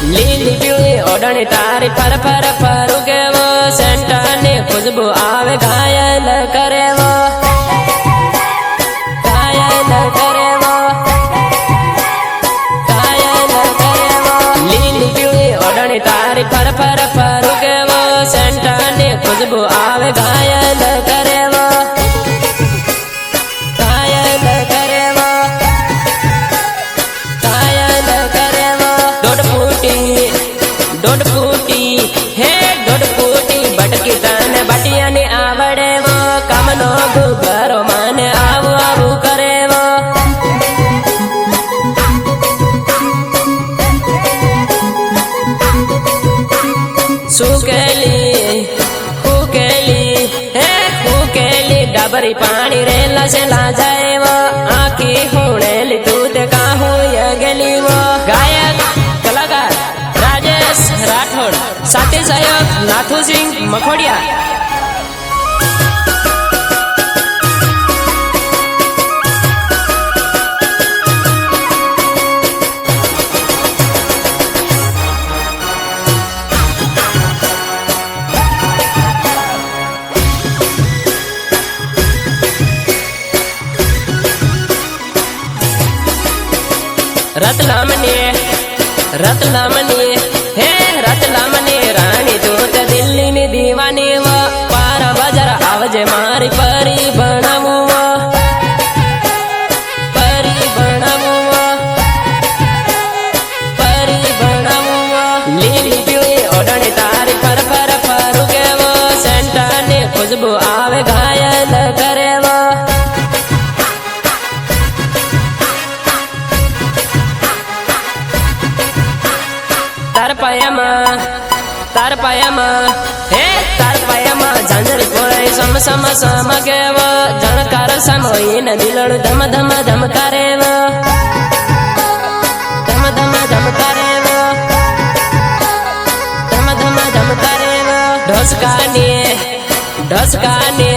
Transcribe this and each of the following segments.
લીલી પીળી ઓઢણી તારી પર પર ફરું કેવો સેન્ટરની ખુશ્બુ આવે ઘાયલ કરેવો લીલી પીળી ઓઢણી તારી પર પર ફરું કેવો સેન્ટરની ખુશ્બુ આવે ઘાયલ કરેવો દોઢ ફૂટી બટકી તને બટિયાની આવડે વો કામનો ગુગરો મને આવું આવું કરે વો સુકેલી ડબરી પાણી રેલા છે લાજાય વો આખી હુણેલી તું તે કાહુય ગેલી વો ગાયક કલાકાર રાજેશ રાઠોડ સાથે સહયોગ નાથુસિંહ મખોડિયા રતલામની રાણી તું તે દિલ્હીની દીવાની વો પાર બજાર આવજે મારી પરી ભણાવું લીલી પીળી ઓઢણી તારી પર પર ફરું કેવો સેન્ટરની ખુશ્બુ આવે ઘાયલ કરેવો તાર પાયામાં ઝાંઝરી પોળાઈ સમ કેવો જણકાર સમોઈને દિલડું ધમ ધમ ધમ કરેવો ઢસકાને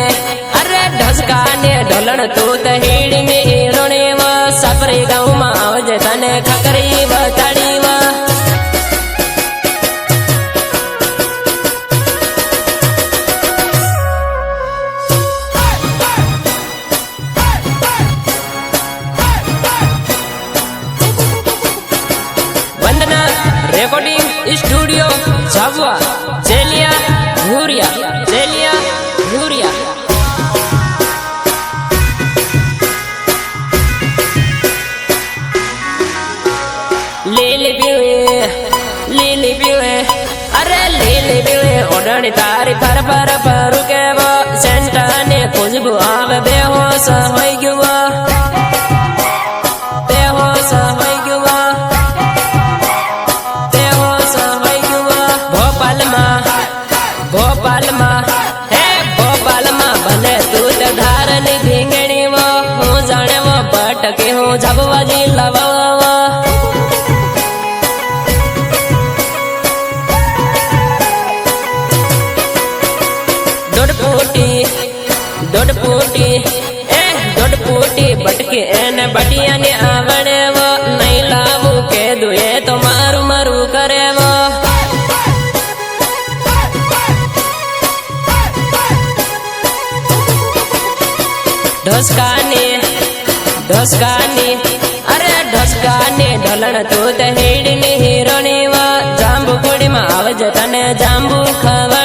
ઢોલણ તું તો હીડીને હીરોણી વો સપરી ગામમાં આવજે તને ખકરી બતાડી વો રેકોર્ડિંગ સ્ટુડિયો ઝાબવા જેલિયા ભૂરિયા લીલી પીળી ઓઢણી તારી પર પર ફરું કેવો સેન્ટરની ખુશ્બુ આવે બેહોશ હોઈ ગયું ભોપાલમાં ભલે તું તે ધારની ધીંગણી વો હું જાણે વો ભટકી હું ઝાબવા જિલ્લા દોઢ ફૂટી બટકી એને બટિયાની આવડે વો નહીં લાવું કે દુએ તો મારું કરે વો ઢસકાની ઢોલણ તું તે હીડીની હીરોણી વો જાંબુ કુડીમાં આવજે તને જાંબુ ખાવા